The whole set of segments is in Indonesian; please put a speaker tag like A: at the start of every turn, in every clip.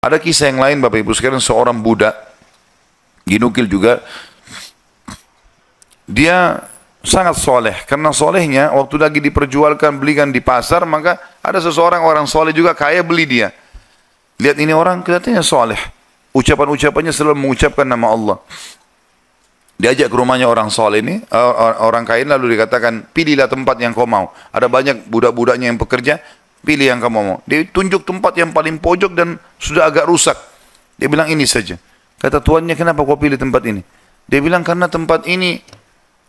A: Ada kisah yang lain Bapak Ibu sekalian, seorang budak, dinukil juga, dia sangat soleh. Karena solehnya, waktu lagi diperjualkan, belikan di pasar, maka ada seseorang orang soleh juga kaya beli dia. Lihat ini orang kelihatannya soleh. Ucapan-ucapannya selalu mengucapkan nama Allah. Diajak ke rumahnya orang soleh ini, orang kaya, lalu dikatakan, pilihlah tempat yang kau mau. Ada banyak budak-budaknya yang pekerja, pilih yang kamu mau. Dia tunjuk tempat yang paling pojok dan sudah agak rusak. Dia bilang ini saja. Kata tuannya, kenapa kau pilih tempat ini? Dia bilang karena tempat ini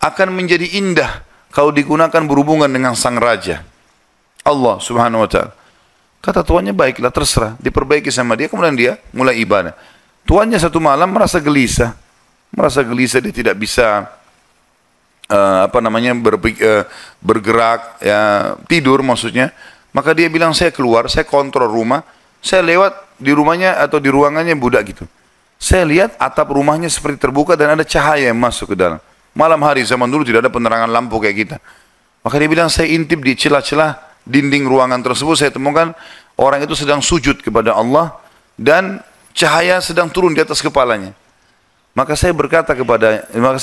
A: akan menjadi indah kalau digunakan berhubungan dengan sang raja, Allah subhanahu wa ta'ala. Kata tuannya, baiklah, terserah. Diperbaiki sama dia, kemudian dia mulai ibadah. Tuannya satu malam merasa gelisah. Dia tidak bisa bergerak, ya, tidur maksudnya. Maka dia bilang, saya keluar, saya kontrol rumah, saya lewat di rumahnya atau di ruangannya budak gitu. Saya lihat atap rumahnya seperti terbuka dan ada cahaya yang masuk ke dalam. Malam hari, zaman dulu tidak ada penerangan lampu kayak kita. Maka dia bilang, saya intip di celah-celah dinding ruangan tersebut, saya temukan orang itu sedang sujud kepada Allah dan cahaya sedang turun di atas kepalanya. Maka saya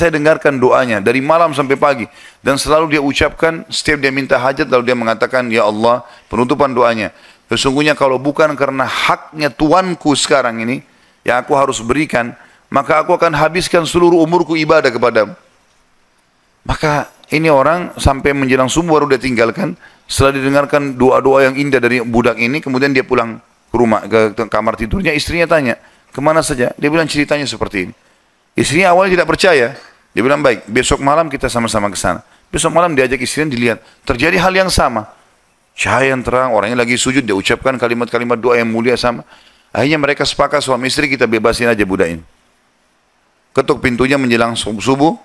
A: dengarkan doanya dari malam sampai pagi. Dan selalu dia ucapkan, setiap dia minta hajat, lalu dia mengatakan, ya Allah, penutupan doanya, sesungguhnya kalau bukan karena haknya Tuanku sekarang ini, yang aku harus berikan, maka aku akan habiskan seluruh umurku ibadah kepadamu. Maka ini orang sampai menjelang subuh baru dia tinggalkan. Setelah didengarkan doa-doa yang indah dari budak ini, kemudian dia pulang ke rumah, ke kamar tidurnya. Istrinya tanya, kemana saja? Dia bilang ceritanya seperti ini. Istrinya awalnya tidak percaya. Dia bilang, baik, besok malam kita sama-sama ke sana. Besok malam diajak istrinya, dilihat. Terjadi hal yang sama. Cahaya yang terang, orangnya lagi sujud, dia ucapkan kalimat-kalimat doa yang mulia sama. Akhirnya mereka sepakat suami istri, kita bebasin aja budak ini. Ketuk pintunya menjelang subuh,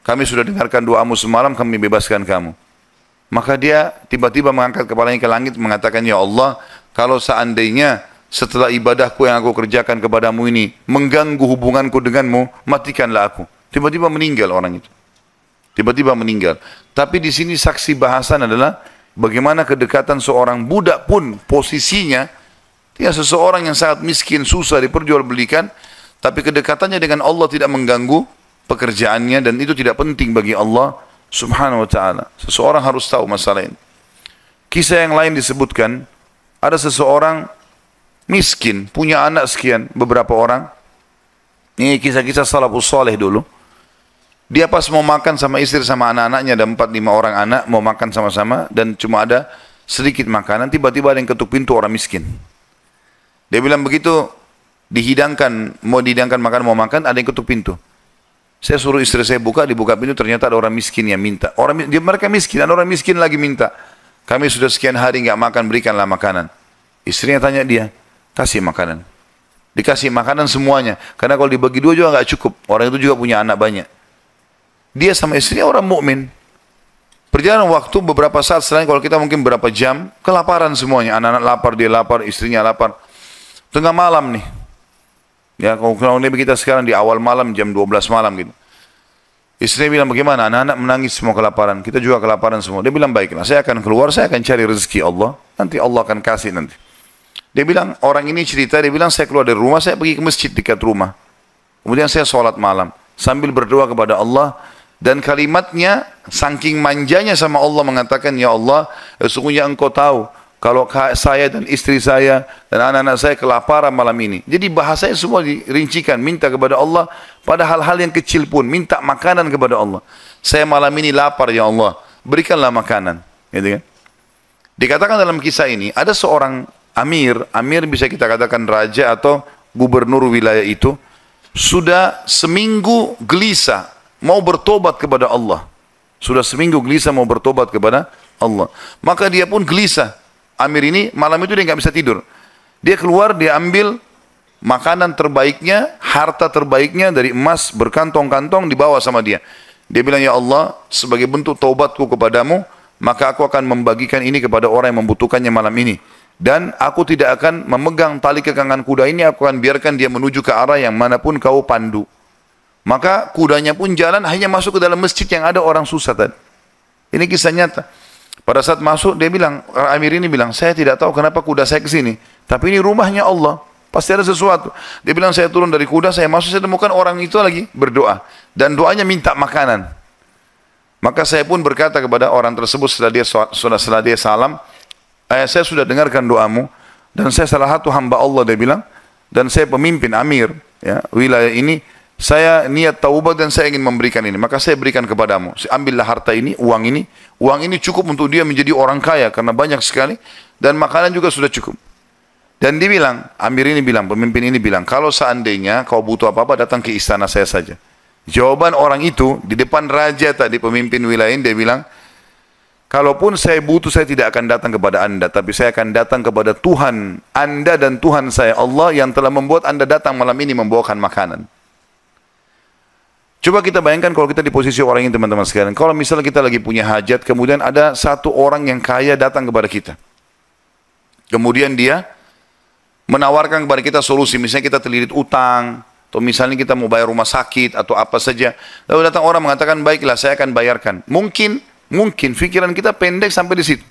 A: kami sudah dengarkan doamu semalam, kami bebaskan kamu. Maka dia tiba-tiba mengangkat kepalanya ke langit, mengatakan, ya Allah, kalau seandainya setelah ibadahku yang aku kerjakan kepadamu ini mengganggu hubunganku denganmu, matikanlah aku. Tiba-tiba meninggal orang itu. Tiba-tiba meninggal. Tapi di sini saksi bahasan adalah bagaimana kedekatan seorang budak pun posisinya, dia seseorang yang sangat miskin, susah diperjualbelikan, tapi kedekatannya dengan Allah tidak mengganggu pekerjaannya, dan itu tidak penting bagi Allah subhanahu wa ta'ala. Seseorang harus tahu masalah ini. Kisah yang lain disebutkan, ada seseorang miskin, punya anak sekian, beberapa orang. Ini kisah-kisah salafus saleh dulu. Dia pas mau makan sama istri sama anak-anaknya, ada 4-5 orang anak, mau makan sama-sama, dan cuma ada sedikit makanan, tiba-tiba ada yang ketuk pintu, orang miskin. Dia bilang begitu, mau dihidangkan makanan, mau makan, ada yang ketuk pintu. Saya suruh istri saya buka, dibuka pintu, ternyata ada orang miskin yang minta. Mereka miskin, ada orang miskin lagi minta. Kami sudah sekian hari nggak makan, berikanlah makanan. Istrinya tanya dia, kasih makanan. Dikasih makanan semuanya. Karena kalau dibagi dua juga nggak cukup. Orang itu juga punya anak banyak. Dia sama istrinya orang mukmin. Perjalanan waktu beberapa saat setelah kalau kita mungkin berapa jam, kelaparan semuanya. Anak-anak lapar, dia lapar, istrinya lapar. Tengah malam nih. Ya, kalau kita sekarang di awal malam, jam 12 malam gitu. Istrinya bilang, bagaimana? Anak-anak menangis semua kelaparan. Kita juga kelaparan semua. Dia bilang, baiklah, saya akan keluar, saya akan cari rezeki Allah. Nanti Allah akan kasih nanti. Dia bilang, orang ini cerita, dia bilang, saya keluar dari rumah, saya pergi ke masjid dekat rumah. Kemudian saya sholat malam. Sambil berdoa kepada Allah. Dan kalimatnya, saking manjanya sama Allah mengatakan, ya Allah, sesungguhnya engkau tahu, kalau saya dan istri saya dan anak-anak saya kelaparan malam ini. Jadi bahasanya semua dirincikan, minta kepada Allah pada hal-hal yang kecil pun, minta makanan kepada Allah. Saya malam ini lapar ya Allah, berikanlah makanan. Gitu kan? Dikatakan dalam kisah ini, ada seorang amir bisa kita katakan raja atau gubernur wilayah itu, sudah seminggu gelisah, mau bertobat kepada Allah. Sudah seminggu gelisah mau bertobat kepada Allah. Maka dia pun gelisah. Amir ini malam itu dia nggak bisa tidur. Dia keluar, dia ambil makanan terbaiknya, harta terbaiknya dari emas berkantong-kantong dibawa sama dia. Dia bilang, ya Allah, sebagai bentuk taubatku kepadamu, maka aku akan membagikan ini kepada orang yang membutuhkannya malam ini. Dan aku tidak akan memegang tali kekangan kuda ini, aku akan biarkan dia menuju ke arah yang manapun kau pandu. Maka kudanya pun jalan, hanya masuk ke dalam masjid yang ada orang susah tadi. Ini kisah nyata. Pada saat masuk dia bilang, Amir ini bilang, saya tidak tahu kenapa kuda saya ke sini, tapi ini rumahnya Allah. Pasti ada sesuatu. Dia bilang saya turun dari kuda, saya masuk, saya temukan orang itu lagi berdoa. Dan doanya minta makanan. Maka saya pun berkata kepada orang tersebut setelah dia salam, saya sudah dengarkan doamu dan saya salah satu hamba Allah, dia bilang, dan saya pemimpin amir ya, wilayah ini, saya niat taubat dan saya ingin memberikan ini, maka saya berikan kepadamu. Ambillah harta ini, uang ini cukup untuk dia menjadi orang kaya karena banyak sekali dan makanan juga sudah cukup. Dan dia bilang, amir ini bilang, pemimpin ini bilang, kalau seandainya kau butuh apa-apa datang ke istana saya saja. Jawaban orang itu di depan raja tadi, pemimpin wilayah ini, dia bilang, kalaupun saya butuh, saya tidak akan datang kepada anda, tapi saya akan datang kepada Tuhan anda dan Tuhan saya, Allah yang telah membuat anda datang malam ini membawakan makanan. Coba kita bayangkan kalau kita di posisi orang ini, teman-teman sekalian. Kalau misalnya kita lagi punya hajat, kemudian ada satu orang yang kaya datang kepada kita. Kemudian dia menawarkan kepada kita solusi, misalnya kita terlilit utang, atau misalnya kita mau bayar rumah sakit atau apa saja. Lalu datang orang mengatakan, baiklah saya akan bayarkan. Mungkin pikiran kita pendek sampai di situ.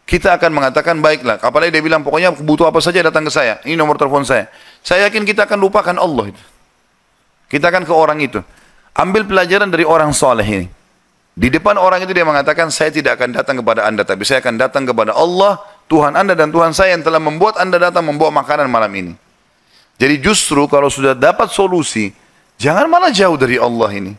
A: Kita akan mengatakan, baiklah. Apalagi dia bilang, pokoknya butuh apa saja datang ke saya. Ini nomor telepon saya. Saya yakin kita akan lupakan Allah itu. Kita akan ke orang itu. Ambil pelajaran dari orang soleh ini. Di depan orang itu dia mengatakan, saya tidak akan datang kepada anda, tapi saya akan datang kepada Allah, Tuhan anda dan Tuhan saya yang telah membuat anda datang membawa makanan malam ini. Jadi justru kalau sudah dapat solusi, jangan malah jauh dari Allah ini.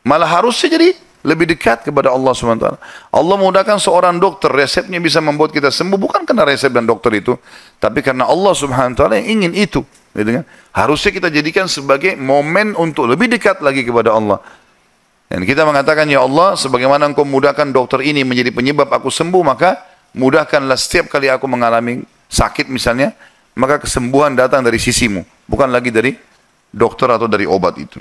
A: Malah harusnya jadi lebih dekat kepada Allah SWT. Allah mudahkan seorang dokter, resepnya bisa membuat kita sembuh, bukan karena resep dan dokter itu, tapi karena Allah SWT yang ingin itu. Gitu kan? Harusnya kita jadikan sebagai momen untuk lebih dekat lagi kepada Allah. Dan kita mengatakan, ya Allah, sebagaimana engkau mudahkan dokter ini menjadi penyebab aku sembuh, maka mudahkanlah setiap kali aku mengalami sakit misalnya, maka kesembuhan datang dari sisimu, bukan lagi dari dokter atau dari obat itu.